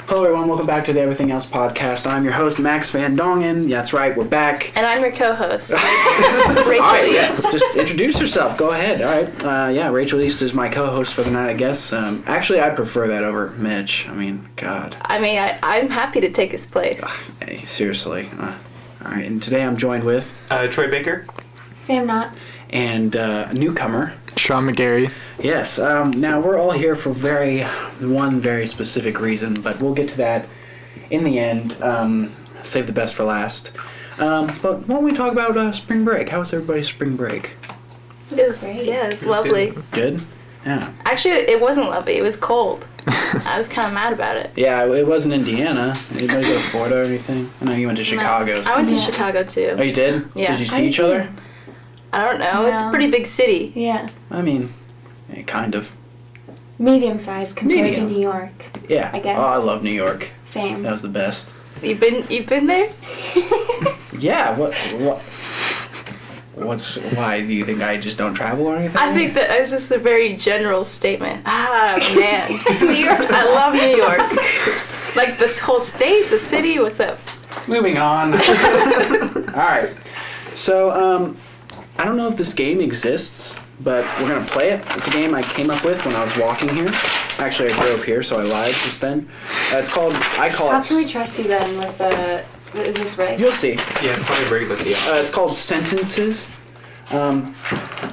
Hello everyone, welcome back to the Everything Else podcast. I'm your host, Max van Dongen. Yeah, that's right, we're back. And I'm your co-host, Rachel Alright, East. yes, just introduce yourself. Go ahead. Alright, Rachel East is my co-host for the night, I guess. Actually, I'd prefer that over Mitch. I mean, God. I'm happy to take his place. Hey, seriously. Alright, and today I'm joined with... Troy Baker. Sam Knotts. And a newcomer. Sean McGarry. Yes, now we're all here for one very specific reason, but we'll get to that in the end. Save the best for last. But why don't we talk about spring break? How was everybody's spring break? It was great. Yeah, it was lovely. Good? Yeah. Actually, it wasn't lovely. It was cold. I was kind of mad about it. Yeah, it wasn't Indiana. Anybody go to Florida or anything? I know you went to Chicago. No, I went to Chicago too. Oh, you did? Yeah. Did you see each other? I don't know. It's a pretty big city. Yeah. I mean, kind of. Medium size compared Medium. to New York. Yeah. I guess. Oh, I love New York. Same. That was the best. You've been there? Yeah. Why do you think I just don't travel or anything? I think that it's just a very general statement. Ah, man. New York. I love New York. Like this whole state, the city. What's up? Moving on. All right. So, I don't know if this game exists, but we're going to play it. It's a game I came up with when I was walking here. Actually, I drove here, so I lied just then. I call it... How can we trust you then with the... Is this right? You'll see. Yeah, it's probably very good. It's called sentences.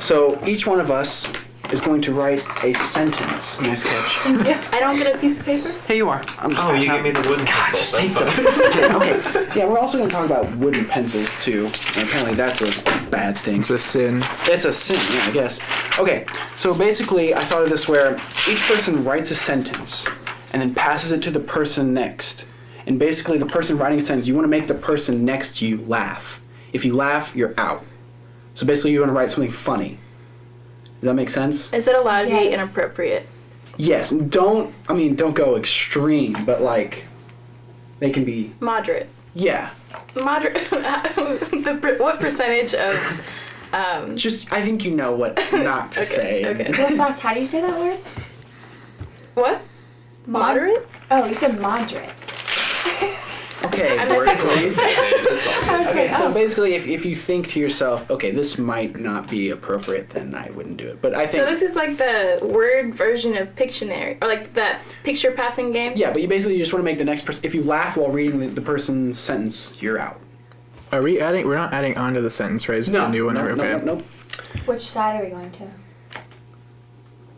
So each one of us is going to write a sentence. Nice catch. I don't get a piece of paper? Hey, you are. I'm just You passing out. gave me the wooden God, pencil. just That's take fine. them. Okay. Yeah, we're also going to talk about wooden pencils, too. And apparently that's a bad thing. It's a sin. It's a sin, yeah, I guess. Okay, so basically I thought of this where each person writes a sentence and then passes it to the person next. And basically the person writing a sentence, you want to make the person next to you laugh. If you laugh, you're out. So basically you want to write something funny. Does that make sense? Is it allowed to be Yes. inappropriate? Yes, don't go extreme, but like, they can be, Moderate. yeah. Moderate. What percentage of... Just, I think you know what not to say. Okay. Real fast, how do you say that word? What? Moderate? Oh, you said moderate. Okay, I word missed please. That's all. I was Okay, like, so oh. basically, if you think to yourself, okay, this might not be appropriate, then I wouldn't do it. But I think... So this is like the word version of Pictionary, or like that picture passing game? Yeah, but you basically just want to make the next person... If you laugh while reading the person's sentence, you're out. Are we adding? We're not adding on to the sentence, right? It's just a new one. Okay. Nope. Which side are we going to?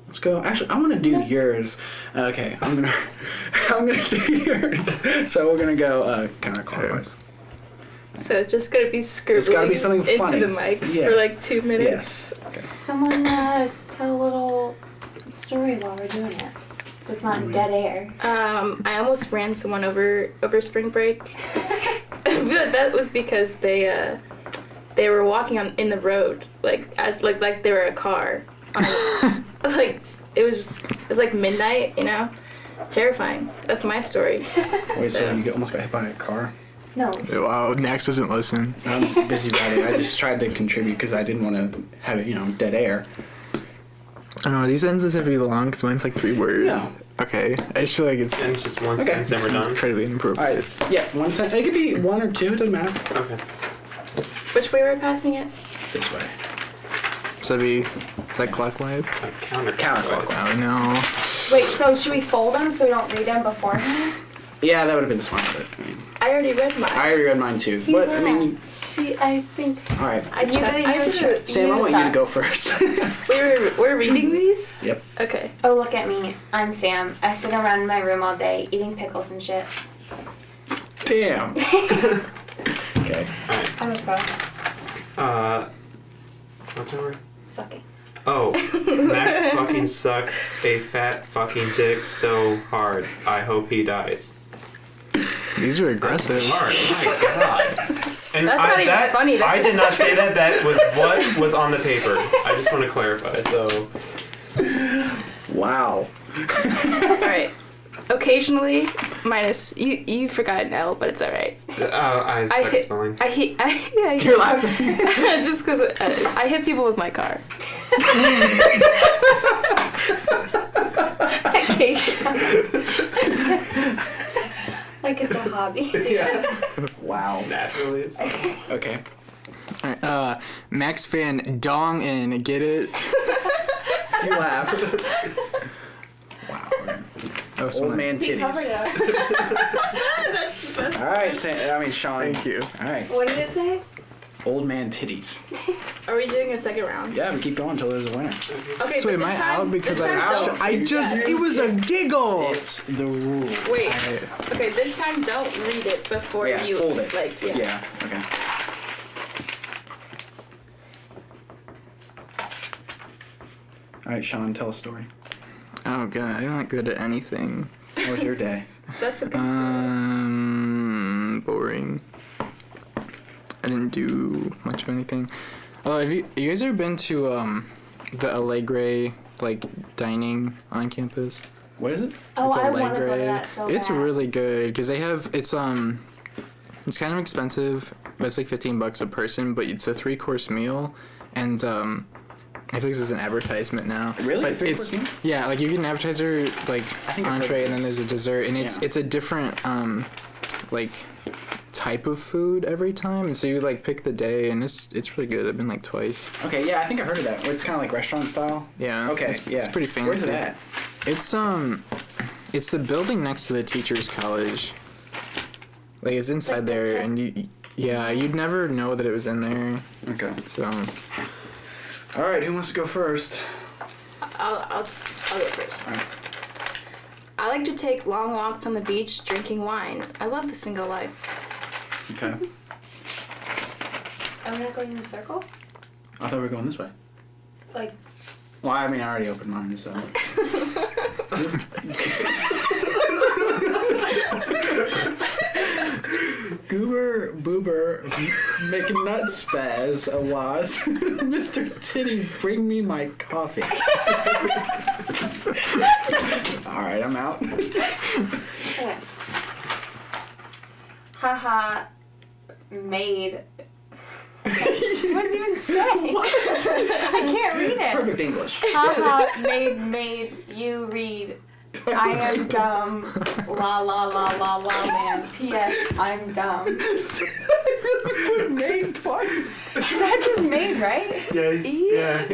Let's go. Actually, I want to do yours. Okay, I'm gonna do yours. So we're gonna go counterclockwise. So it's just gonna be scribbling It's gotta be something into funny. the mics Yeah. for like 2 minutes. Yes. Okay. Someone tell a little story while we're doing it. So it's not dead air. I almost ran someone over spring break. But that was because they were walking in the road like they were a car. Like it was like midnight, you know. It's terrifying. That's my story. Wait, so you almost got hit by a car? No. Wow, Max doesn't listen. I'm busy writing. I just tried to contribute because I didn't want to have it, dead air. I don't know, these sentences have to be long because mine's like 3 words. No. Okay, I just feel like it's And just one Okay. sentence and we're done. incredibly inappropriate. Alright, yeah, one sentence. It could be 1 or 2, it doesn't matter. Okay. Which way we're passing it? This way. So is that clockwise? Counterclockwise. Oh no. Wait, so should we fold them so we don't read them beforehand? Yeah, that would have been smart, but I mean, I already read mine. I already read mine too. But I mean, I think... alright. Sam, I want you to go first. We're reading these? Yep. Okay. Oh, look at me. I'm Sam. I sit around in my room all day eating pickles and shit. Damn. Okay. Alright. I'm a pro. What's that word? Fucking. Oh, Max fucking sucks a fat fucking dick so hard. I hope he dies. These are aggressive. Hard. Oh my god. And That's not even funny. That's I just did not say that. That was what was on the paper. I just want to clarify. So. Wow. Alright. Occasionally, minus you forgot an L, but it's alright. I suck at spelling. You're laughing. Just because I hit people with my car. Like it's a hobby. Yeah. Wow. Naturally, it's fun. Okay. Alright, Max van Dongen, get it? You laugh. Wow. That was Old fun. man He covered titties. it. That's the best. All right, Sean. Thank you. All right. What did it say? Old man titties. Are we doing a second round? Yeah, we keep going until there's a winner. Okay, So but am this I time, out because this time don't I read just that. it was a giggle. It's the rule. Wait. Alright. Okay, this time don't read it before Yeah, you fold it. like yeah. Yeah. Okay. All right, Sean, tell a story. Oh god, I'm not good at anything. How was your day? That's a good story. Boring. I didn't do much of anything. Oh, have you guys ever been to the Allegre like dining on campus? What is it? Oh, It's I want to go to Allegre. that so It's bad. really good because they have it's kind of expensive, but it's like $15 a person. But it's a 3-course meal, and I think this is an advertisement now. Really? But A 3-course meal? yeah, like you get an appetizer, like think I've heard entree, and then this. there's a dessert, and Yeah. it's a different like type of food every time. And so you like pick the day, and it's really good. I've been like twice. Okay, yeah, I think I heard of that. It's kind of like restaurant style. Yeah. Okay, It's, yeah. it's pretty fancy. Where's it at? It's the building next to the teachers' college. Like it's inside Like the there, tech- and you'd never know that it was in there. Okay. So All right, who wants to go first? I'll go first. Alright. I like to take long walks on the beach drinking wine. I love the single life. Okay. Are we not going in a circle? I thought we were going this way. Like, Well, I mean, I already opened mine, so. Goober, boober, McNutspaz, a was. Mr. Titty, bring me my coffee. Alright, I'm out. okay. Haha, made. What does it even say? I can't read it. Perfect English. Haha, made you read. I am dumb. La la la la la man. P.S. I'm dumb. Put name twice. That just made, right? Yeah, yeah.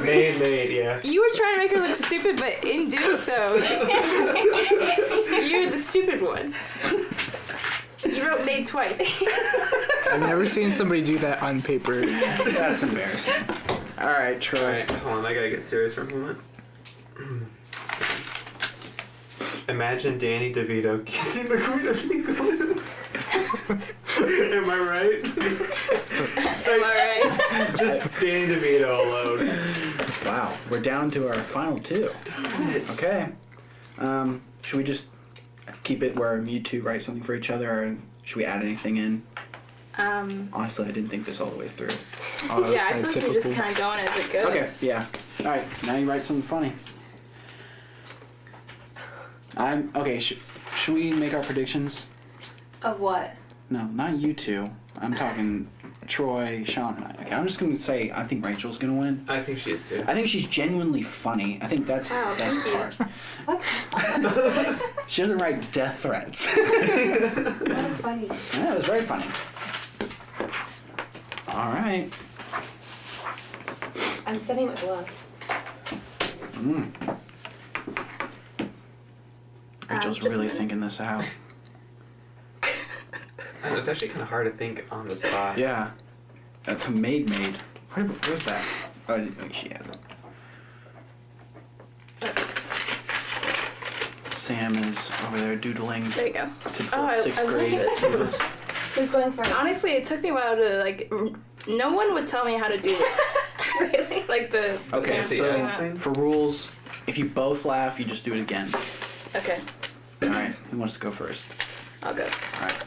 Made, yeah. You were trying to make her look stupid, but in doing so, you're the stupid one. You wrote made twice. I've never seen somebody do that on paper. That's embarrassing. Alright, Troy. Alright, hold on, I gotta get serious for a moment. Imagine Danny DeVito kissing the Queen of England. Am I right? Am I right? Just Danny DeVito alone. Wow, we're down to our final two. Okay. Should we just keep it where you two write something for each other, or should we add anything in? Honestly, I didn't think this all the way through. Yeah, I feel like you're just kind of going as it goes. Okay, yeah. Alright, now you write something funny. Okay, should we make our predictions? Of what? No, not you two. I'm talking Troy, Sean, and I. Okay, I'm just gonna say I think Rachel's gonna win. I think she is too. I think she's genuinely funny. I think that's Wow, the best thank part. She doesn't write death threats. That was funny. Yeah, it was very funny. Alright. I'm setting with love. Rachel's just really a minute. thinking this out. It's actually kind of hard to think on the spot. Yeah. That's a maid. Where's that? Oh, she has it. Sam is over there doodling. There you go. Typical Oh, I 6th love grade. this. Who's going first? Honestly, it took me a while to like. No one would tell me how to do this. Really? Like the. Okay, fancy so ass thing. for rules, if you both laugh, you just do it again. Okay, Alright, who wants to go first? I'll go. Alright.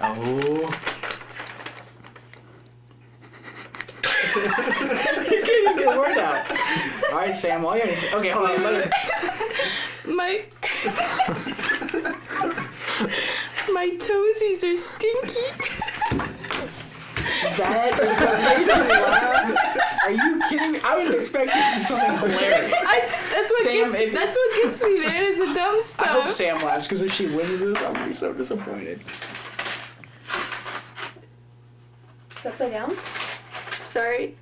Oh. You can't even get a word out. Alright, Sam, while you're. Okay, hold on. My toesies are stinky. That is what makes me laugh. Are you kidding me? I was expecting something hilarious. That's what Sam, gets. That's what gets me, man. Is the dumb I stuff. hope Sam laughs because if she wins this, I'm gonna be so disappointed. It's upside down. Sorry.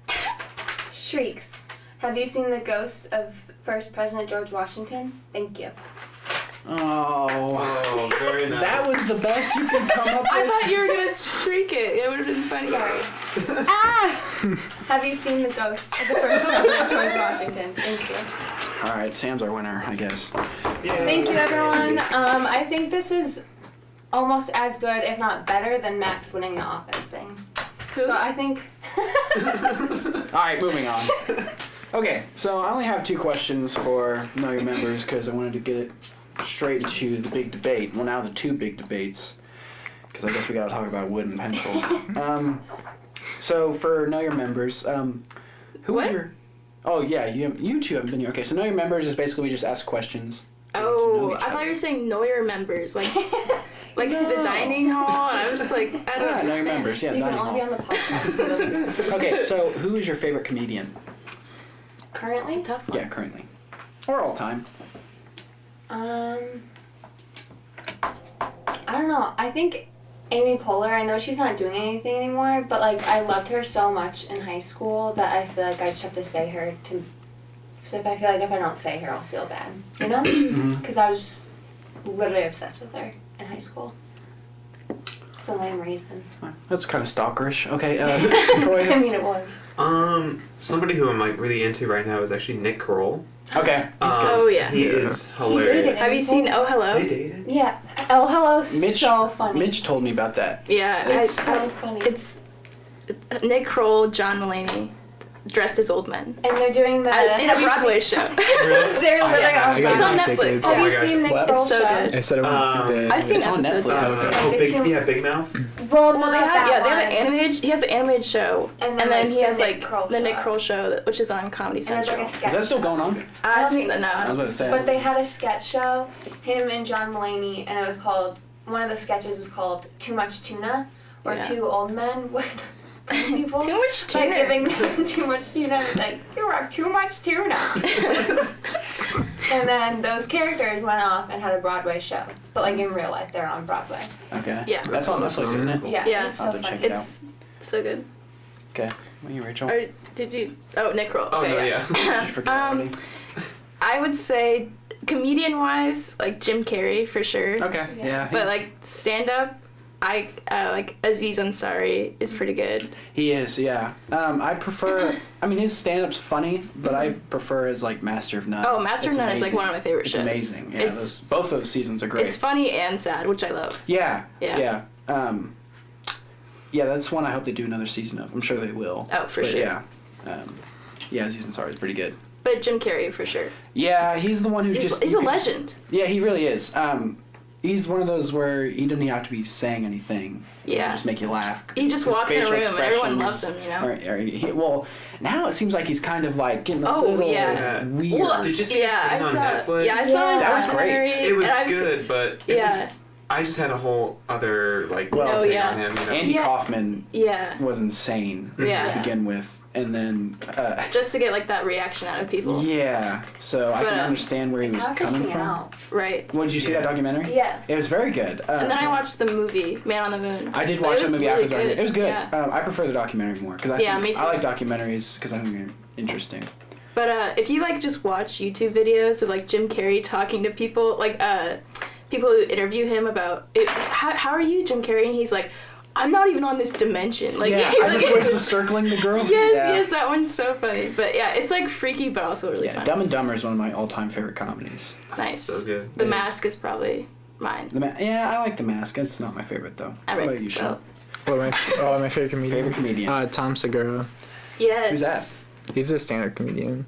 Shrieks. Have you seen the ghost of first President George Washington? Thank you. Oh, Oh, very nice. that was the best you could come up I with. thought you were gonna shriek it. It would have been funny. Sorry. Have you seen the ghost of the first President George Washington? Thank you. All right, Sam's our winner, I guess. Thank you, everyone. I think this is almost as good, if not better, than Max winning the office thing. So I think. All right, moving on. Okay, so I only have 2 questions for Know Your Members because I wanted to get it straight into the big debate. Well, now the 2 big debates, because I guess we gotta talk about wood and pencils. So for Know Your Members, who was What? your? Oh yeah, you 2 haven't been here. Okay, so Know Your Members is basically we just ask questions. to know Oh, each I thought other. you were saying Neuer members, like the dining hall. And I was just like, I don't Yeah, Know Your understand. Members. Yeah, You can dining only be hall. on the podcast. Okay, so who is your favorite comedian? Currently? It's a tough one. Yeah, currently, or all time. I don't know. I think Amy Poehler, I know she's not doing anything anymore, but like I loved her so much in high school that I feel like I just have to say her to. So if I feel like if I don't say her, I'll feel bad. You know? Because I was just literally obsessed with her in high school. It's a lame reason. That's kind of stalkerish. Okay, Troy. I mean, it was. Somebody who I'm like really into right now is actually Nick Kroll. Okay. Oh, yeah. He is hilarious. Have you seen Oh Hello? They dated? Yeah. Oh, hello. Mitch, So funny. Mitch told me about that. Yeah, It's so funny. it's Nick Kroll, John Mulaney, dressed as old men and they're doing the. in a Broadway show. Really? They're Oh, literally yeah. on I got It's on it. Netflix. Oh Have my you gosh. seen Nick What? Kroll It's so show? good. I said I wanted to see that. I've seen It's on episodes. Netflix. It's Okay. okay. Oh, Did big, you- yeah, Big Mouth. Well, Well, not they have that one. he has an animated show, And and then, then like, he has the Nick like Kroll the Nick show. Kroll show, which is on Comedy And there's Central. like a sketch. Is that still going on? I think think so. that I was no. about to say. But they had a sketch show, him and John Mulaney, and it was called. One of the sketches was called "Too Much Tuna," or Yeah. 2 old men would people Too much by tuna. giving them too much tuna. Like you are too much tuna. And then those characters went off and had a Broadway show, but like in real life, they're on Broadway. Okay. Yeah. That's on Netflix, isn't it? Yeah, Yeah. it's I'll so have to check funny. it out. It's so good. Okay. What are you, Rachel? Or did you? Oh, Nick Kroll. Oh, Okay, no, yeah. Just forget already. I would say comedian-wise, like Jim Carrey for sure. Okay. Yeah. But he's- like stand-up, I like Aziz Ansari is pretty good. he is. Yeah. I prefer. I mean, his stand-up's funny, but I prefer his like Master of None. Oh, Master of It's None is like amazing. one of my favorite It's shows. amazing. Yeah. It's Both those seasons are great. it's funny and sad, which I love. Yeah. Yeah. Yeah. Yeah, that's one I hope they do another season of. I'm sure they will. Oh, for But sure. Yeah. Yeah, Aziz Ansari is pretty good. But Jim Carrey for sure. Yeah, he's the one who's just. He's you a could- legend. Yeah, he really is. He's one of those where he doesn't have to be saying anything. Yeah. He'll just make you laugh. He just His walks in a facial room and everyone expressions loves him, you know? well, now it seems like he's kind of like getting a Oh, little yeah. weird. Well, Did you see his yeah, thing I on saw. Netflix? Yeah, I saw his That was great. documentary. It was and I've good, but it Yeah. was, I just had a whole other like Well, take yeah. on him. You know? Andy Yeah. Kaufman Yeah. was insane Yeah. to begin with, and then Just to get like that reaction out of people. yeah. So I But, can understand where he was How coming freaking from. out. Right. What did you see that Yeah. documentary? Yeah. It was very good. And then I watched the movie Man on the Moon. I did But watch it that was movie really after the documentary. It was good. Yeah. I prefer the documentary more because Yeah, me too. I like documentaries because I think they're interesting. But if you like just watch YouTube videos of like Jim Carrey talking to people, like people who interview him about it, how are you, Jim Carrey? And he's like, I'm not even on this dimension. Like, Yeah, I like, think was the circling the girl. yes, yeah. yes, that one's so funny. But yeah, it's like freaky, but also really Yeah, funny. Dumb and Dumber is one of my all-time favorite comedies. Nice. So good. The It is. Mask is probably mine. Yeah, I like The Mask. It's not my favorite though. All What right. about you, Sean? Well, My favorite comedian. Favorite comedian? Tom Segura. yes. Who's that? He's a stand-up comedian.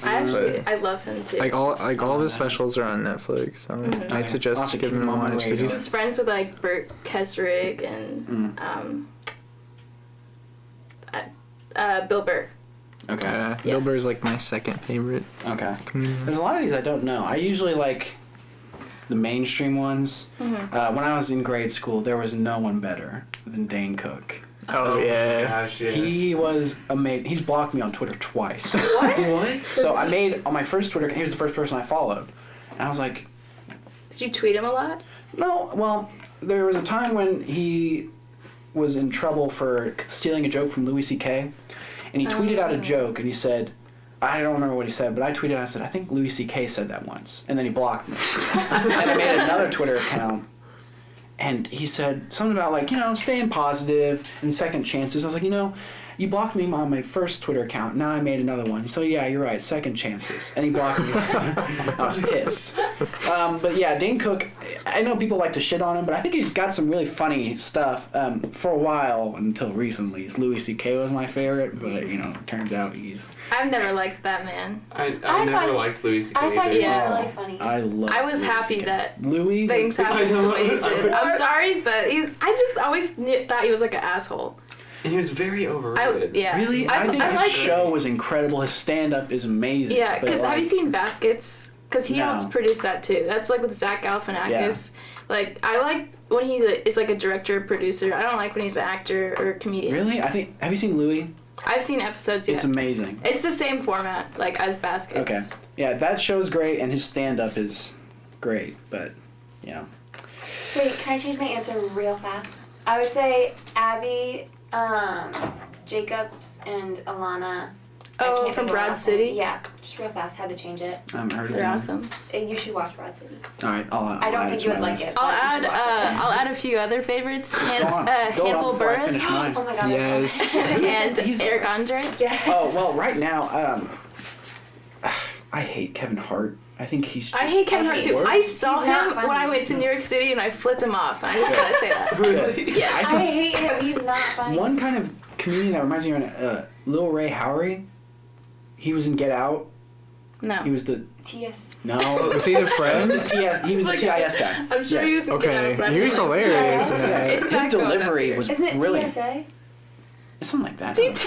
I actually, But- I love him too. Like all of his nice. specials are on Netflix. So Mhm. Okay. I'd I'll have suggest to giving keep him a him on my watch because radar. He's friends with like Bert Keswick and Bill Burr. Okay. Bill Burr's like my second favorite Okay. comedian. There's a lot of these I don't know. I usually like the mainstream ones. Mm-hmm. When I was in grade school, there was no one better than Dane Cook. Oh, yeah. Gosh, yeah. He was amazing. He's blocked me on Twitter twice. What? So I made, on my first Twitter, he was the first person I followed. And I was like, Did you tweet him a lot? no, well, there was a time when he was in trouble for stealing a joke from Louis C.K. And he tweeted out a joke and he said, I don't remember what he said, but I tweeted out, I said, I think Louis C.K. said that once. And then he blocked me. And I made another Twitter account. And he said something about, like, staying positive and second chances. I was like, you blocked me on my first Twitter account. Now I made another one. So, yeah, you're right. Second chances. And he blocked me. I was pissed. But, yeah, Dane Cook, I know people like to shit on him, but I think he's got some really funny stuff. For a while, until recently, Louis C.K. was my favorite. But, it turns out he's... I've never liked that man. I thought- never liked Louis C.K. I thought either. he was Yeah. really funny. I was Louis happy C.K. that Louis... things happened I know. the way it did. I'm sorry, but I just always thought he was like an asshole. And he was very overrated. Yeah. Really? I think his like show was incredible. His stand-up is amazing. Yeah, but, because have you seen Baskets? Because he No. helped produce that too. That's like with Zach Galifianakis. Like, I like when he is like a director or producer. I don't like when he's an actor or a comedian. Really? Have you seen Louis? I've seen episodes, yeah. It's amazing. It's the same format, like, as Baskets. Okay. Yeah, that show's great, and his stand-up is great, but, Wait, can I change my answer real fast? I would say Abby, Jacobs, and Alana. I Oh, can't from think of Broad last name. City? Yeah, just real fast. Had to change it. I haven't heard of They're them. awesome. You should watch Broad City. All right, I'll I don't add think to you would my like list. it. but you should watch it. I'll add a few other favorites. Go on Hannibal before I Buress finish mine. Oh my god. Yes. and He's- Eric Andre. Yes. Oh, well, right now, I hate Kevin Hart. I think he's just... I hate Kevin Hart too. worse. I saw He's not him when funny. I went to New York City and I flipped him off. I just gotta say that. Really? Yeah. I I think hate him. He's not funny. one kind of comedian that reminds me of Lil Ray Howery. He was in Get Out. No. He was the... T.S. No. Was he the friend? He was the TIS guy. I'm sure Yes. he was in Okay, Get Out, but he was I'm like, hilarious. TIS. in that. It's His not going up delivery here. was Isn't it really... TSA? Something like that. TIS?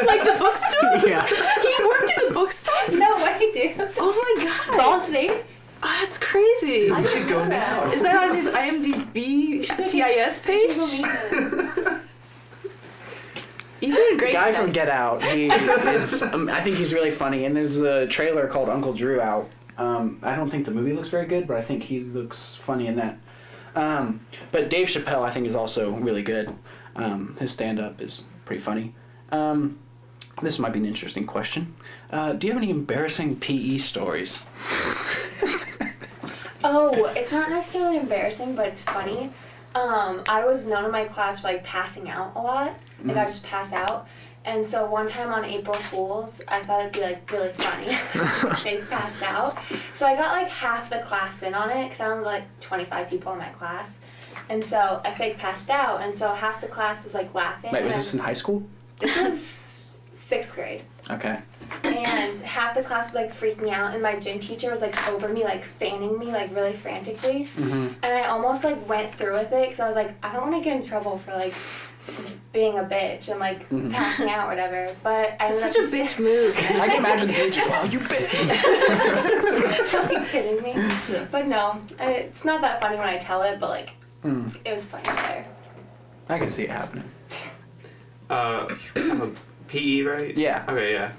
Like the bookstore? Yeah. He worked at the bookstore? No way, dude. Oh my god. All states? Oh, that's crazy. I should go now. Is that on his IMDb TIS page? You did a The great guy tonight. from Get Out, he is, I think he's really funny, and there's a trailer called Uncle Drew out. I don't think the movie looks very good, but I think he looks funny in that. But Dave Chappelle, I think, is also really good. His stand-up is pretty funny. This might be an interesting question. Do you have any embarrassing PE stories? Oh, it's not necessarily embarrassing, but it's funny. I was known in my class for like passing out a lot. Like I just pass out. And so one time on April Fool's, I thought it'd be like really funny. They passed out. So I got like half the class in on it because I only like 25 people in my class. And so I like passed out, and so half the class was like laughing. Wait, was and this in high school? This was 6th grade. Okay. And half the class was like freaking out, and my gym teacher was like over me, like fanning me like really frantically. Mm-hmm. And I almost like went through with it because I was like, I don't want to get in trouble for like being a bitch and like passing out or whatever. But I That's ended such a up just- bitch move. I can imagine the page. Wow, you bitch. Don't be kidding me. But no, it's not that funny when I tell it, but like it was funny there. I can see it happening. PE, right? Yeah. Okay, yeah.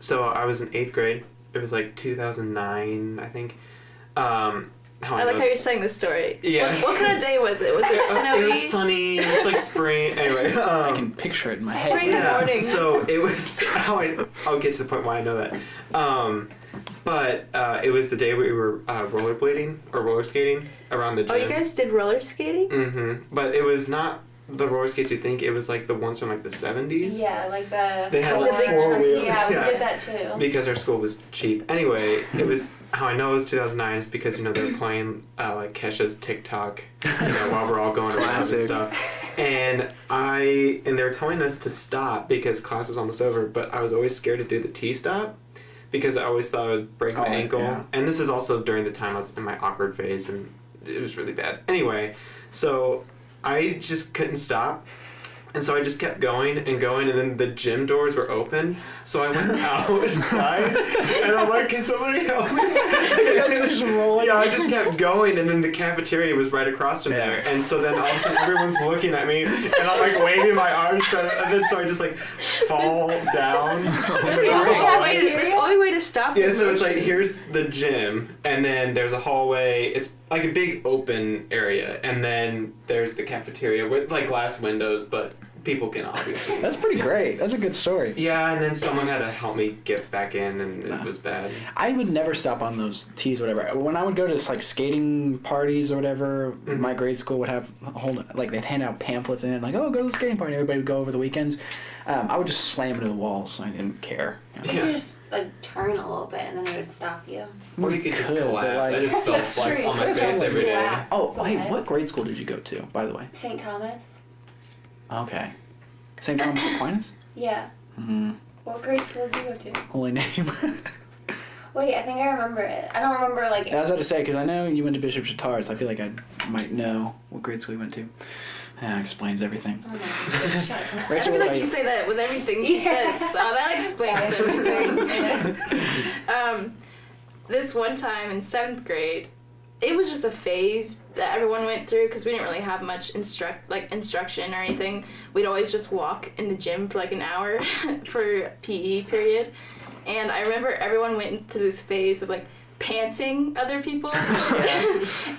So I was in 8th grade. It was like 2009, I think. How I like how you're saying this story. Yeah. What kind of day was it? Was it snowy? It was sunny. It was like spring. Anyway. I can picture it in my head. Spring in the morning. So it was I'll get to the point why I know that. But it was the day we were rollerblading or roller skating around the gym. Oh, you guys did roller skating? Mm-hmm. But it was not the roller skates you think. It was like the ones from like the 70s. Yeah, like the They had like big four chunky- wheels. Yeah, we Yeah. did that too. Because our school was cheap. Anyway, it was how I know it was 2009 is because they were playing like Kesha's TikTok, while we're all going around and Classic. stuff. And they were telling us to stop because class was almost over. But I was always scared to do the T-stop because I always thought I would break my ankle. Yeah. And this is also during the time I was in my awkward phase, and it was really bad. Anyway, so I just couldn't stop. And so I just kept going, and then the gym doors were open. So I went outside, and I'm like, can somebody help me? Yeah, I just kept going, and then the cafeteria was right across from there. And so then all of a sudden everyone's looking at me, and I'm like waving my arms, and then so I just like fall down. That's the only way to stop Yeah, so it's like, here's the gym, and then there's a hallway. It's like a big open area, and then there's the cafeteria with like glass windows, but people can obviously That's pretty see. great. That's a good story. Yeah, and then someone had to help me get back in, and it was bad. I would never stop on those tees or whatever. When I would go to like skating parties or whatever, my grade school would have they'd hand out pamphlets and like, oh, go to the skating party. Everybody would go over the weekends. I would just slam into the walls. So I didn't care. You could just like turn a little bit and then it would stop you. Or you could just Could, but, collapse. like- I just That's felt like true. on my That's face what every day. Yeah. Oh, So hey, bad. what grade school did you go to, by the way? St. Thomas? Okay. St. Thomas Aquinas? Yeah. Mm-hmm. What grade school did you go to? Holy name. Wait, I think I remember it. I don't remember like. I was about to say, because I know you went to Bishop Chatard, so I feel like I might know what grade school you went to. That explains everything. Oh, no. Shut up. I Rachel, feel what like about you say that with everything she says. Oh, that explains everything. This one time in 7th grade, it was just a phase that everyone went through because we didn't really have much instruction or anything. We'd always just walk in the gym for like an hour for PE period. And I remember everyone went into this phase of like pantsing other people.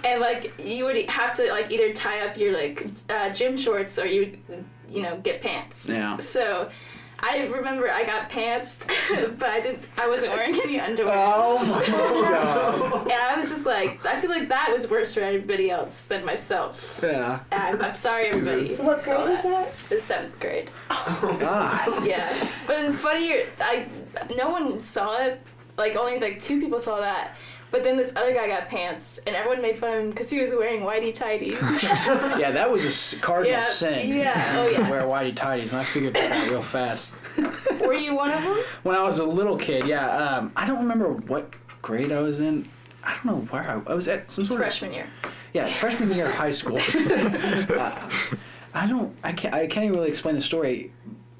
And like you would have to like either tie up your like gym shorts or you get pants. Yeah. So I remember I got pantsed, but I wasn't wearing any underwear. Oh my god. And I was just like, I feel like that was worse for everybody else than myself. Yeah. I'm sorry, everybody. What saw grade was that? The 7th grade. God. Yeah. But funnier, no one saw it. Like, only like 2 people saw that. But then this other guy got pants, and everyone made fun of him because he was wearing whitey-tighties. Yeah, that was a cardinal Yeah, sin. yeah, oh, yeah. Wear whitey tighties, and I figured that out real fast. Were you one of them? When I was a little kid, yeah. I don't remember what grade I was in. I don't know where I was at. Some sort Freshman year. Yeah, freshman year of high school. I can't even really explain the story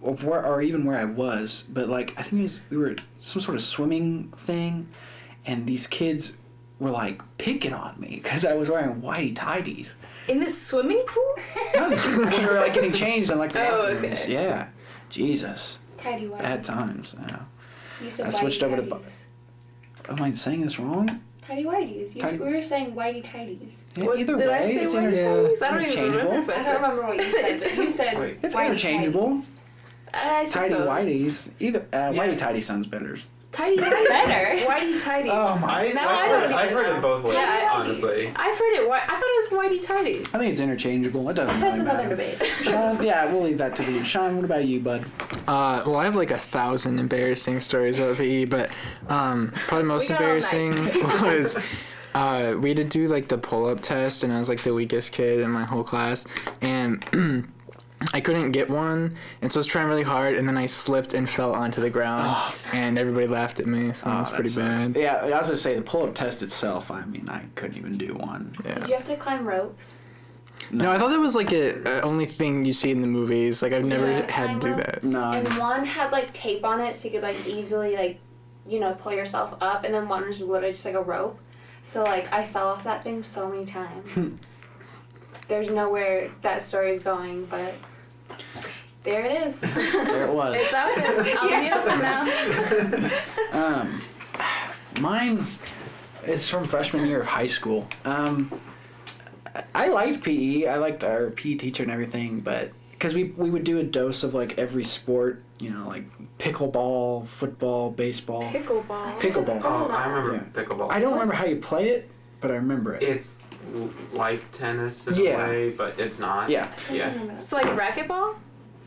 of where or even where I was, but like I think we were at some sort of swimming thing, and these kids were like picking on me because I was wearing whitey tighties. In this swimming pool? No, we were like getting changed in like the Oh, locker okay. rooms. Yeah, Jesus, Tidy white. bad times. Yeah. You said I switched whitey over to tighties. Am I saying this wrong? Tidy whities. Tidy- We were saying whitey tighties. Yeah, Was- either did way, I say it's whitey tighties? I don't even interchangeable. remember if I I don't said. remember what you said, but you said Wait. It's whitey interchangeable. tighties. I Tidy suppose. whiteys. Either whitey tighty sounds better. Tidy whities. Better. Whitey tighties. Oh my- I've heard it both ways, Yeah, honestly. I've heard it. I thought it was whitey tighties. I think it's interchangeable. It doesn't That's really another matter. debate. Sean, yeah, we'll leave that to you. Sean, what about you, bud? Well, I have like 1,000 embarrassing stories about PE, but probably most We got all embarrassing was we had to do like the pull-up test, and I was like the weakest kid in my whole class, and I couldn't get one, and so I was trying really hard, and then I slipped and fell onto the ground, and everybody laughed at me, so it was that pretty sucks. bad. Yeah, I was gonna say the pull-up test itself. I mean, I couldn't even do one. Yeah. Did you have to climb ropes? No, I thought that was like a only thing you see in the movies. Like I've never Yeah, had to do climb that. ropes. No, I And didn't. one had like tape on it so you could like easily like, pull yourself up, and then one was literally just like a rope. So like I fell off that thing so many times. There's nowhere that story's going, but there it is. There it was. It's out there. I'll be open now. Mine is from freshman year of high school. I liked PE. I liked our PE teacher and everything, but because we would do a dose of like every sport, like pickleball, football, baseball. Pickleball. Pickleball. Oh, I remember Yeah. pickleball. I don't remember how you play it, but I remember it. It's like tennis in Yeah. a way, but it's not. Yeah. Yeah. So like racquetball?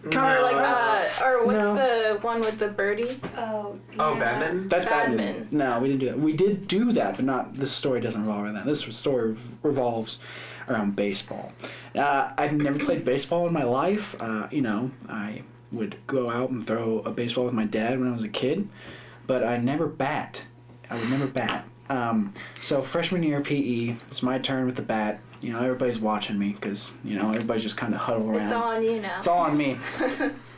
Kinda Or like or what's No. the one with the birdie? Oh, yeah. Oh, badminton? That's Badminton. badminton. No, we didn't do that. We did do that, but not. This story doesn't revolve around that. This story revolves around baseball. I've never played baseball in my life. I would go out and throw a baseball with my dad when I was a kid, but I never bat. I would never bat. So freshman year PE, it's my turn with the bat. everybody's watching me because, everybody's just kind of huddled around. It's all on you now. It's all on me.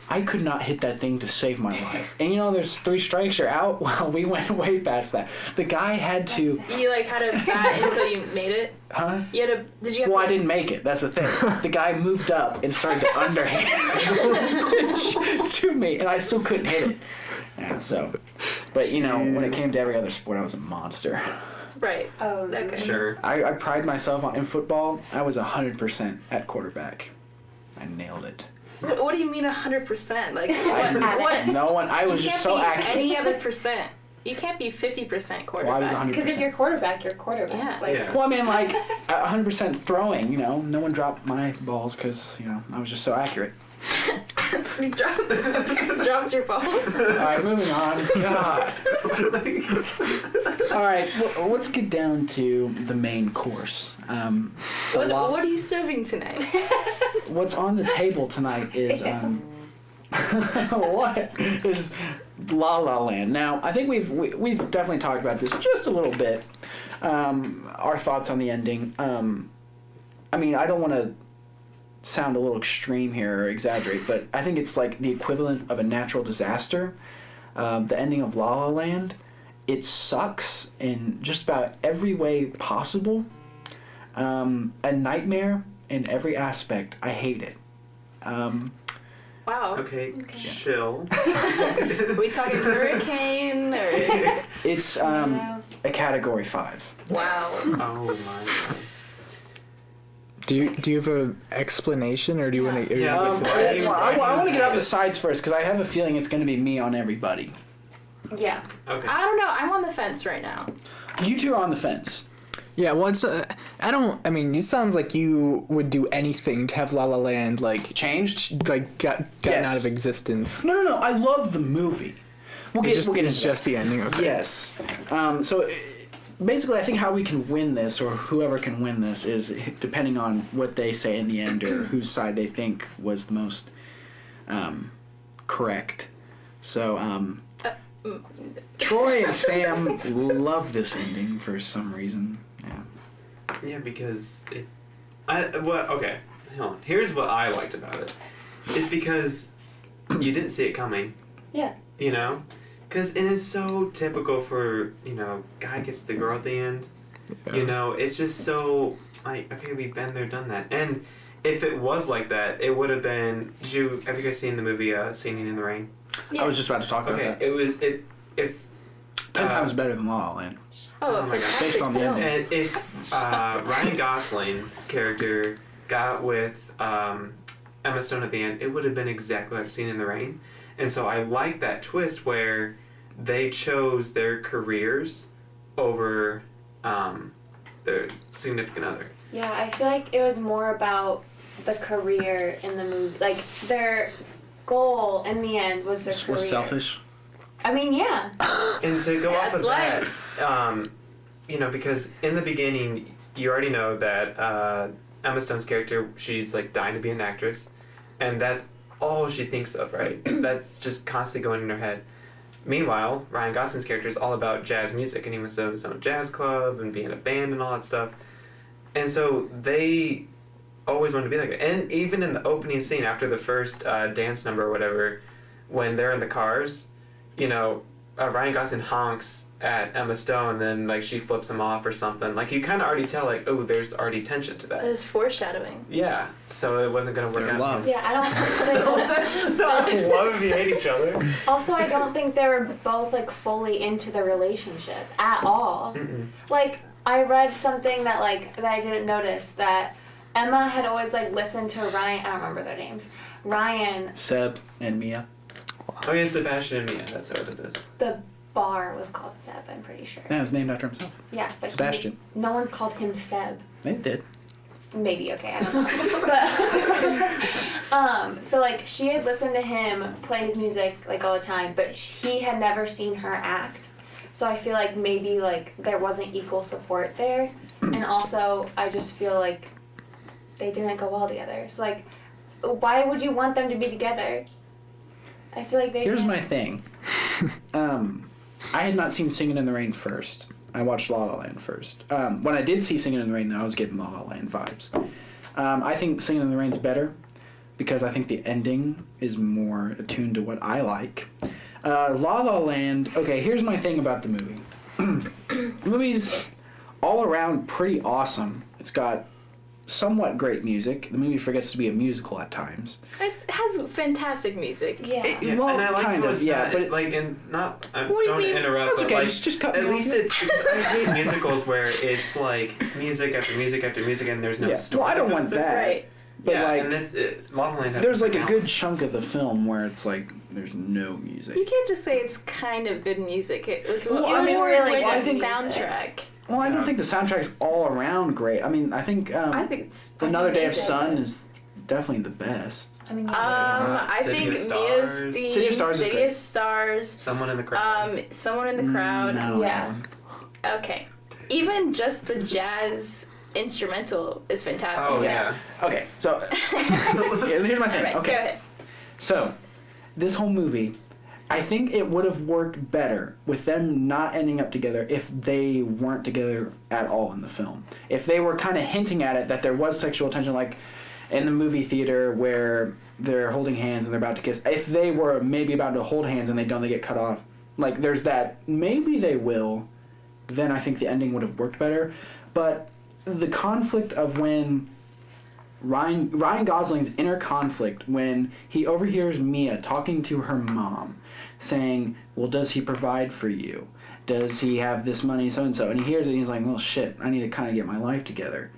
I could not hit that thing to save my life. And there's 3 strikes, you're out. Well, we went way past that. The guy had to... You had a bat until you made it? Huh? Did you have I didn't make it. That's the thing. The guy moved up and started to underhand pitch to me, and I still couldn't hit it. Yeah, so... But, when it came to every other sport, I was a monster. Right. Oh, Okay. Sure. I pride myself on... In football, I was 100% at quarterback. I nailed it. What do you mean 100%? Like, what? No one... I was just so accurate. Any other percent. You can't be 50% quarterback. Well, I was 100%. Because if you're quarterback, you're quarterback. Yeah. Like, Yeah. Well, I mean, 100% throwing, no one dropped my balls because, I was just so accurate. You dropped your balls. All right, moving on. God. All right, let's get down to the main course. What are you serving tonight? What's on the table tonight is what is La La Land. Now, I think we've definitely talked about this just a little bit. Our thoughts on the ending. I mean, I don't want to sound a little extreme here or exaggerate, but I think it's like the equivalent of a natural disaster. The ending of La La Land, it sucks in just about every way possible. A nightmare in every aspect. I hate it. Wow. Okay, chill. Are we talking hurricane or? It's a category 5. Wow. Oh my god. Do you have a explanation, or do you want to? Yeah, I want to get out the sides first because I have a feeling it's going to be me on everybody. yeah. Okay. I don't know. I'm on the fence right now. You two are on the fence. Yeah, well, it's, I mean, it sounds like you would do anything to have La La Land, Changed? gotten Yes. out of existence. No. I love the movie. We'll get into It's just that. the ending, okay. Yes. So basically, I think how we can win this, or whoever can win this, is depending on what they say in the end, or whose side they think was the most correct. So, Troy and Sam love this ending for some reason. Yeah. Yeah, because okay, hold on. Here's what I liked about it. It's because you didn't see it coming. Yeah. Because it is so typical for, guy gets the girl at the end. Yeah. It's just so, okay, we've been there, done that. And if it was like that, it would have been, have you guys seen the movie Singing in the Rain? I was just about to talk about that. If 10 times better than La La Land. Oh, my God. fantastic Based on the film. ending. And if Ryan Gosling's character got with Emma Stone at the end, it would have been exactly like Singing in the Rain. And so I like that twist where they chose their careers over their significant other. Yeah, I feel like it was more about the career in the movie. Like, their goal in the end was their career. Was selfish. I mean, yeah. And to go off of That's that, because in the beginning, you already know that Emma Stone's character, she's like dying to be an actress, and that's all she thinks of, right? That's just constantly going in her head. Meanwhile, Ryan Gosling's character is all about jazz music, and he wants to have his own jazz club and be in a band and all that stuff. And so they always wanted to be like that. And even in the opening scene, after the first dance number or whatever, when they're in the cars, Ryan Gosling honks at Emma Stone, then like she flips him off or something. Like you kind of already tell, like, oh, there's already tension to that. There's foreshadowing. Yeah, so it wasn't gonna work Their out. love. Yeah, I don't. That's not love if you hate each other. Also, I don't think they were both like fully into the relationship at all. Mm-mm. Like, I read something that I didn't notice, that Emma had always listened to Ryan. I don't remember their names. Ryan. Seb and Mia. Oh yeah, Sebastian and Mia. That's what it is. The bar was called Seb. I'm pretty sure. Yeah, it was named after himself. Yeah, but Sebastian. No one called him Seb. They did. Maybe, okay, I don't know. But, so she had listened to him play his music all the time, but he had never seen her act. So I feel like maybe there wasn't equal support there, and also I just feel like they didn't go well together. So why would you want them to be together? I feel like they. Here's my thing. I had not seen Singing in the Rain first. I watched La La Land first. When I did see Singing in the Rain, though, I was getting La La Land vibes. I think Singing in the Rain's better because I think the ending is more attuned to what I like. La La Land, okay, here's my thing about the movie. The movie's all around pretty awesome. It's got somewhat great music. The movie forgets to be a musical at times. It has fantastic music. Yeah. Yeah, Well, and I like kind how of, it's yeah, not, but like, and not, I What do you don't mean? interrupt, That's but okay, like, just cut me at off. least it's I hate musicals where it's like music after music after music and there's no Yeah. story. Well, I don't that goes want through. that. Right. But yeah, like, and that's it. La La Land has there's like a something good else. chunk of the film where it's like there's no music. You can't just say it's kind of good music. It was, Well, it I was mean, more really like good a music. soundtrack. Well, I don't Yeah. think the soundtrack's all around great. I mean, I think I think it's. Another Day of it's Sun is definitely the best. I mean, I City think of Mia's Stars. theme, City of Stars is City great. of Stars, Someone in the crowd. Someone in the crowd. No. Yeah. Okay. Even just the jazz instrumental is fantastic. Oh yeah. Okay, so here's my thing. Alright, Okay, go ahead. so this whole movie, I think it would have worked better with them not ending up together if they weren't together at all in the film. If they were kind of hinting at it that there was sexual tension, like in the movie theater where they're holding hands and they're about to kiss. If they were maybe about to hold hands and they don't, they get cut off. Like there's that. Maybe they will. Then I think the ending would have worked better. But the conflict of when Ryan Gosling's inner conflict when he overhears Mia talking to her mom, saying, well, does he provide for you? Does he have this money, so-and-so? And he hears it and he's like, well, shit, I need to kind of get my life together.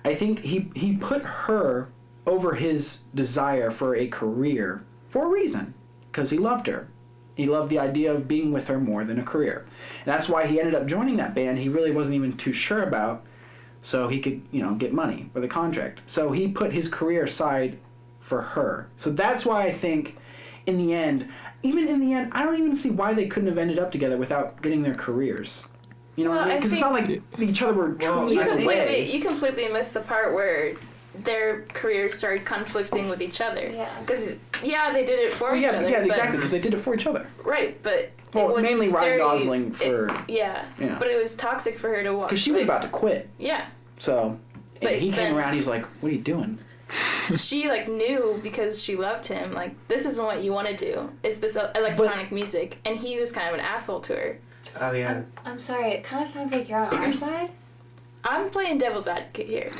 I think he put her over his desire for a career for a reason, because he loved her. He loved the idea of being with her more than a career. And that's why he ended up joining that band he really wasn't even too sure about, so he could, get money for the contract. So he put his career aside for her. So that's why I think, in the end, I don't even see why they couldn't have ended up together without getting their careers. You know what I mean? Because it's not like each other were truly away. You completely missed the part where their careers started conflicting with each other. Yeah. Because, they did it for each other. Yeah, but, exactly, because they did it for each other. Right, but Well, it was mainly Ryan very, Gosling for... Yeah, Yeah. but it was toxic for her to watch. Because she was about to quit. Yeah. So, But and he came then- around, he was like, what are you doing? She knew because she loved him, this isn't what you want to do, is this electronic music, and he was kind of an asshole to her. Oh yeah. I'm sorry, it kind of sounds like you're on our side. I'm playing devil's advocate here.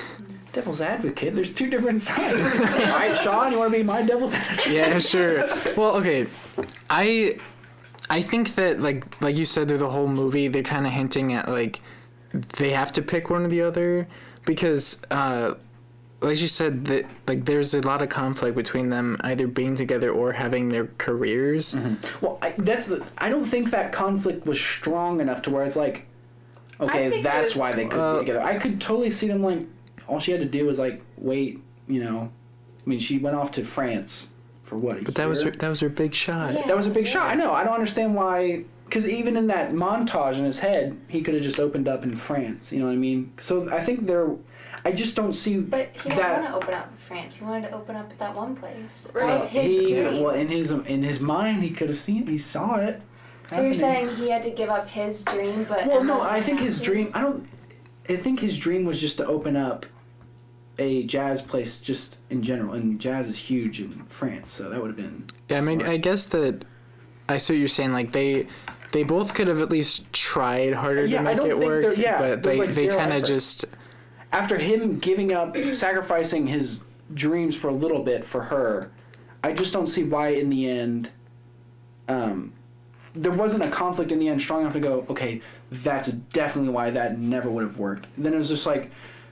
Devil's advocate? There's two different sides. All right, Sean, you want to be my devil's advocate? Yeah, sure. Well, okay. I think that like you said through the whole movie, they're kind of hinting at they have to pick one or the other because like you said that there's a lot of conflict between them either being together or having their careers. Mm-hmm. Well, I don't think that conflict was strong enough to where it's like, I okay, think that's it was- why they couldn't be together. I could totally see them all she had to do was wait, I mean, she went off to France for what? But that was her big shot. Yeah. That was a big shot. I know. I don't understand why. Because even in that montage in his head, he could have just opened up in France. You know what I mean? So I think I just don't see But he didn't that. want to open up in France. He wanted to open up at that one place. Right. That was his dream. Well, in his mind, he could have seen. He saw it. So you're happening. saying he had to give up his dream, but Well, Emma no. I didn't think have his to? dream. I think his dream was just to open up a jazz place, just in general. And jazz is huge in France, so that would have been. Yeah, I mean, smart. I guess that I see what you're saying. They both could have at least tried harder Yeah, to I make don't it think work, there- yeah, but there's, they zero kind of effort. just. After him giving up, sacrificing his dreams for a little bit for her, I just don't see why in the end, there wasn't a conflict in the end strong enough to go, okay, that's definitely why that never would have worked. Then it was just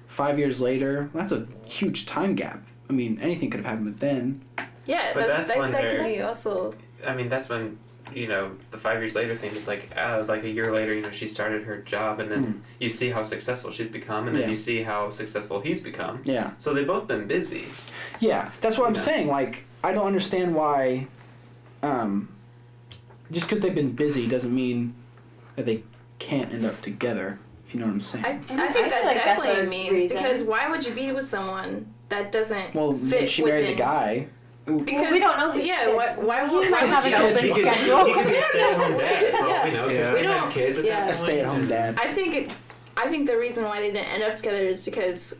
5 years later, that's a huge time gap. I mean, anything could have happened then. Yeah, But that's when that they're- could be also. I mean, that's when, the 5 years later thing is a year later, she started her job, and then you see how successful she's become, and then Yeah. you see how successful he's become. Yeah. So they've both been busy. Yeah, that's what I'm Yeah. saying. I don't understand why, just because they've been busy doesn't mean that they can't end up together, if you know what I'm saying. I I think feel that like that's definitely a means reason. because why would you be with someone that doesn't Well, fit then she married the within- guy. Because we don't know his Yeah, why would He might have an open He could be a stay-at-home dad for all we know, because they have kids at that Yeah. point. A stay-at-home dad. I think the reason why they didn't end up together is because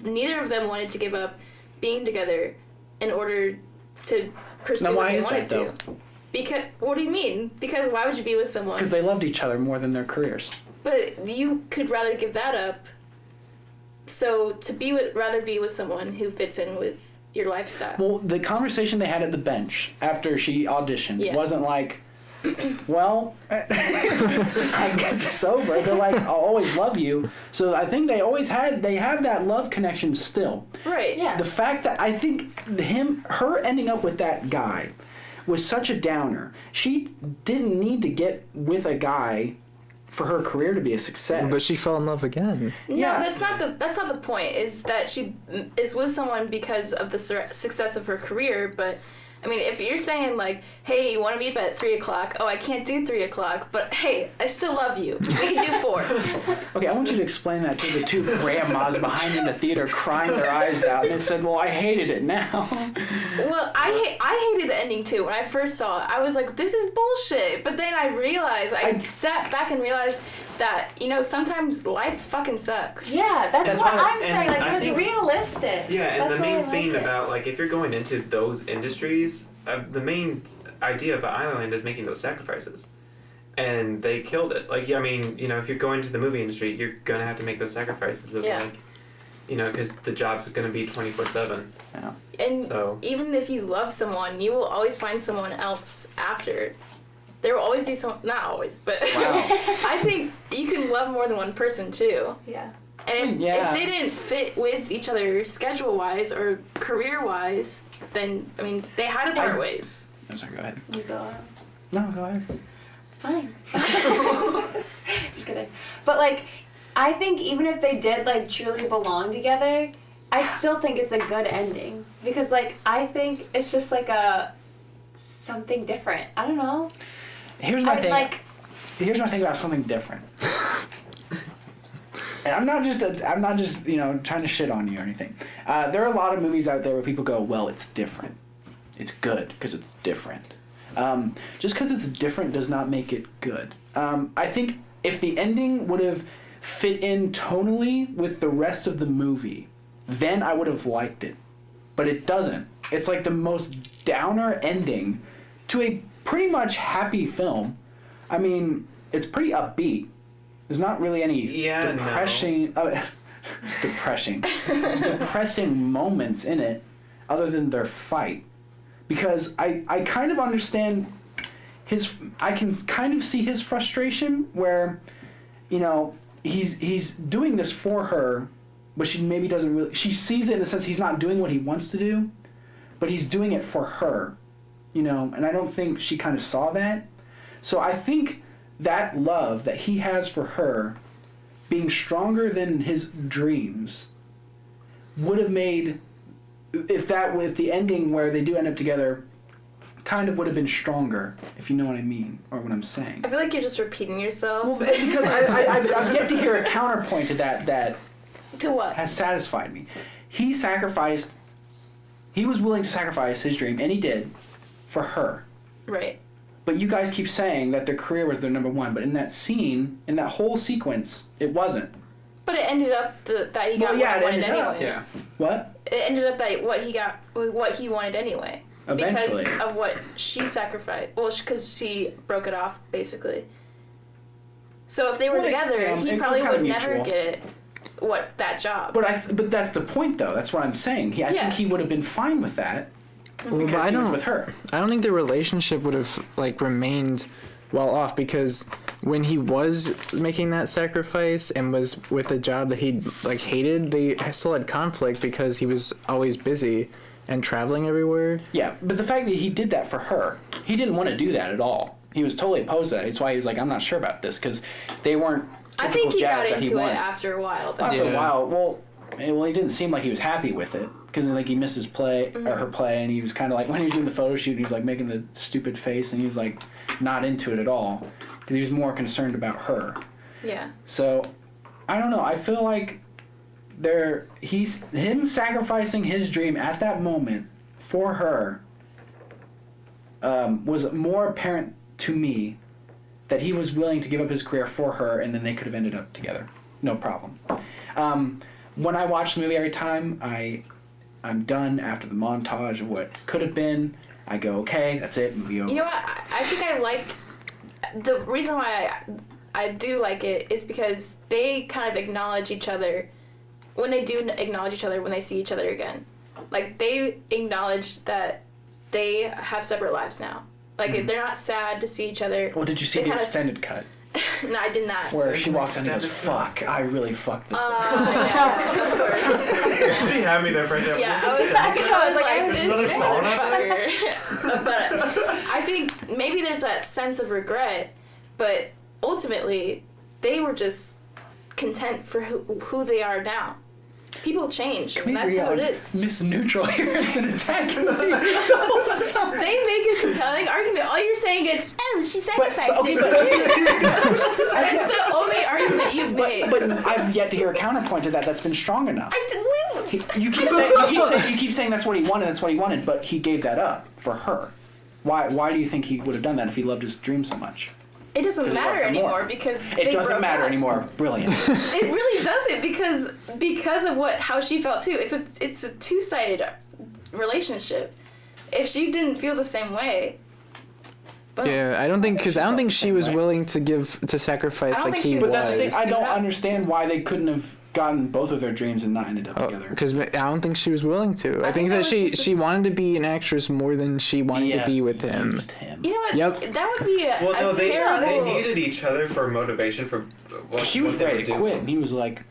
neither of them wanted to give up being together in order to pursue Now, what why they is wanted that, to. Because what do you mean? Because why would you be with someone? Because they loved each other more than their careers. But you could rather give that up. So to rather be with someone who fits in with your lifestyle. Well, the conversation they had at the bench after she auditioned wasn't like, well, I guess it's over. They're like, I'll always love you. So I think they have that love connection still. Right. Yeah. The fact that I think her ending up with that guy was such a downer. She didn't need to get with a guy for her career to be a success. But she fell in love again. No, Yeah. that's not the point. Is that she is with someone because of the success of her career. But I mean, if you're saying like, hey, you want to meet up at 3:00? Oh, I can't do 3:00. But hey, I still love you. We can do 4. Okay, I want you to explain that to the two grandmas behind in the theater crying their eyes out. And they said, well, I hated it now. Well, I hated the ending too. When I first saw it, I was like, this is bullshit. But then I realized, I sat back and realized that, sometimes life fucking sucks. Yeah, that's what I'm saying. Like, I it was think- realistic. Yeah, and That's the why I main like thing it. about, like, if you're going into those industries, the main idea about Island is making those sacrifices. And they killed it. Like, I mean, if you're going to the movie industry, you're going to have to make those sacrifices of, Yeah. because the job's going to be 24/7. Yeah. And So- even if you love someone, you will always find someone else after. There will always be not always, but Wow. I think you can love more than one person too. Yeah. And Yeah. if they didn't fit with each other schedule-wise or career-wise, then, I mean, they had to part ways. I'm sorry, go ahead. You go. No, go ahead. Fine. Just kidding. But like, I think even if they did like truly belong together, I still think it's a good ending because like I think it's just like something different. I don't know. Here's my thing. Like, Here's my thing about something different. And I'm not just trying to shit on you or anything. There are a lot of movies out there where people go, well, it's different. It's good because it's different. Just because it's different does not make it good. I think if the ending would have fit in tonally with the rest of the movie, then I would have liked it. But it doesn't. It's like the most downer ending to a pretty much happy film. I mean, it's pretty upbeat. There's not really any depressing moments in it other than their fight. Because I kind of understand I can kind of see his frustration where, he's doing this for her, but she maybe doesn't really, she sees it in the sense he's not doing what he wants to do, but he's doing it for her, and I don't think she kind of saw that. So I think that love that he has for her being stronger than his dreams would have made, if the ending where they do end up together kind of would have been stronger, if you know what I mean, or what I'm saying. I feel like you're just repeating yourself. Well, because I've yet to hear a counterpoint to that To what? has satisfied me. He was willing to sacrifice his dream, and he did, for her. Right. But you guys keep saying that their career was their number one, but in that scene, in that whole sequence, it wasn't. But it ended up that he got what he wanted anyway. Yeah. What? It ended up that what he wanted anyway. Eventually. Because of what she sacrificed. Well, because she broke it off, basically. So if they were together, he it probably was kinda would never mutual. get that job. But that's the point, though. That's what I'm saying. I think he would have been fine with that Well, because but he was with her. I don't think the relationship would have remained well off because when he was making that sacrifice and was with a job that he hated, they still had conflict because he was always busy and traveling everywhere. Yeah, but the fact that he did that for her, he didn't want to do that at all. He was totally opposed to that. That's why he was like, I'm not sure about this, because they weren't typical I think he jazz got that he into it wanted. after a while, though. After a Yeah. while, well, he didn't seem like he was happy with it, because he missed his play, or her play, and he was kind of like, when he was doing the photo shoot, he was making the stupid face, and he was not into it at all, because he was more concerned about her. Yeah. So, I don't know, I feel like him sacrificing his dream at that moment for her was more apparent to me that he was willing to give up his career for her, and then they could have ended up together. No problem. When I watch the movie every time, I'm done after the montage of what could have been. I go, okay, that's it, movie over. You know what? I think I like... The reason why I do like it is because they kind of acknowledge each other when they do acknowledge each other when they see each other again. Like, they acknowledge that they have separate lives now. Like, they're not sad to see each other. Well, did you see the extended cut? No, I did not. Where she walks in and goes, fuck, I really fucked this up. Yeah, of course. She had me there for a second. Yeah, I was like, this another motherfucker. But I think maybe there's that sense of regret, but ultimately, they were just content for who they are now. People change, and that's how it is. Miss Neutral here has been attacking me the whole time. They make a compelling argument. All you're saying is, oh, she sacrificed it. That's the only argument you've made. But I've yet to hear a counterpoint to that that's been strong enough. You keep saying that's what he wanted, but he gave that up for her. Why do you think he would have done that if he loved his dream so much? It doesn't matter anymore because it doesn't matter anymore. Brilliant. It really doesn't because of how she felt too. It's a two-sided relationship. If she didn't feel the same way. Yeah, I don't think she was willing to sacrifice like he was. But that's the thing. I don't understand why they couldn't have gotten both of their dreams and not ended up together. Because I don't think she was willing to. I think that she wanted to be an actress more than she wanted to be with him. Just him. You know what? Yep. That would be they terrible. needed each other for motivation for what She was what they ready were to doing. quit, and he was like,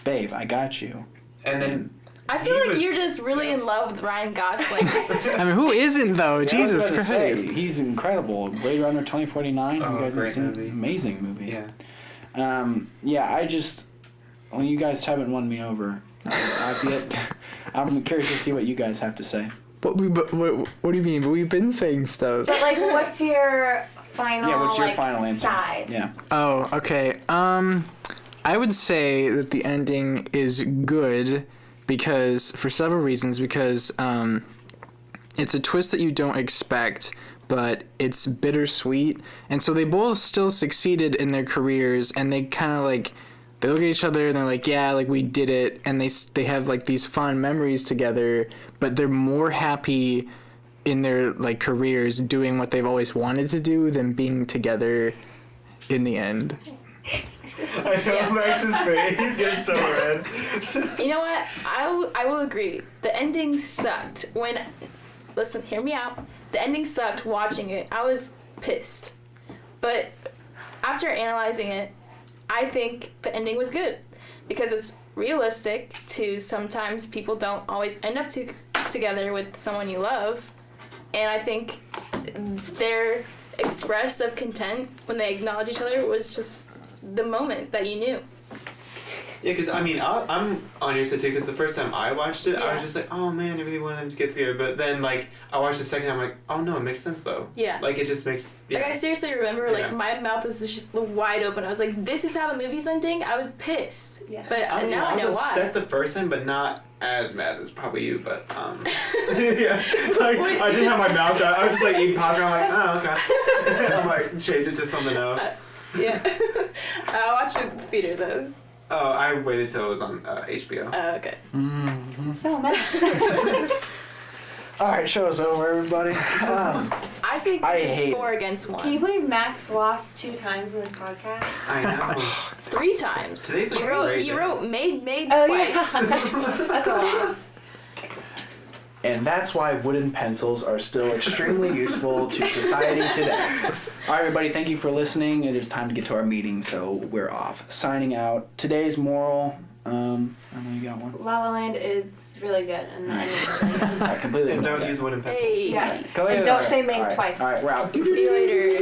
"Babe, I got you." And then I feel like you're just really in love with Ryan Gosling. I mean, who isn't though? Yeah, Jesus I was Christ. gonna say, he's incredible. Blade Runner 2049. Oh, you guys great have seen movie. amazing movie. Yeah. Well, you guys haven't won me over. I'm curious to see what you guys have to say. What do you mean? But we've been saying stuff. But like, what's your final? Yeah, what's your final answer? Side? Yeah. Oh, okay. I would say that the ending is good because for several reasons. Because it's a twist that you don't expect, but it's bittersweet, and so they both still succeeded in their careers, and they kind of like. They look at each other and they're like, yeah, like we did it, and they have like these fond memories together, but they're more happy in their like careers doing what they've always wanted to do than being together in the end. I know Max's face. He's getting so red. You know what? I will agree. The ending sucked. Listen, hear me out. The ending sucked watching it. I was pissed. But after analyzing it, I think the ending was good because it's realistic to sometimes people don't always end up together with someone you love. And I think their express of content when they acknowledge each other was just the moment that you knew. Yeah, because I mean, I'm on your side too. Because the first time I watched it, I Yeah. was just like, "Oh man, I really wanted them to get together." But then, like, I watched the second time, I'm like, "Oh no, it makes sense though." Yeah. Like it just makes. Yeah. Like I seriously remember, like Yeah. my mouth was just wide open. I was like, "This is how the movie's ending." I was pissed. Yeah. But now I know was why. upset the first time, but not as mad as probably you. But yeah, like I didn't have my mouth shut. I was just like eating popcorn. I'm like, oh okay. I'm like change it to something else. Yeah. I watched it in the theater though. Oh, I waited till it was on HBO. Oh, okay. So Max. All right, show's over, everybody. I think I this hate is 4 against 1. Can you believe Max lost 2 times in this podcast? I know. 3 times. Today's a you great day. wrote made Oh twice. yeah, that's a loss. And that's why wooden pencils are still extremely useful to society today. All right, everybody, thank you for listening. It is time to get to our meeting, so we're off. Signing out. Today's moral, I don't know, you got one? La La Land is really good, and I I completely And ignored don't that. use wooden pencils. Hey. yeah. Go ahead. And don't say made All right. twice. All right, we're out. See you later.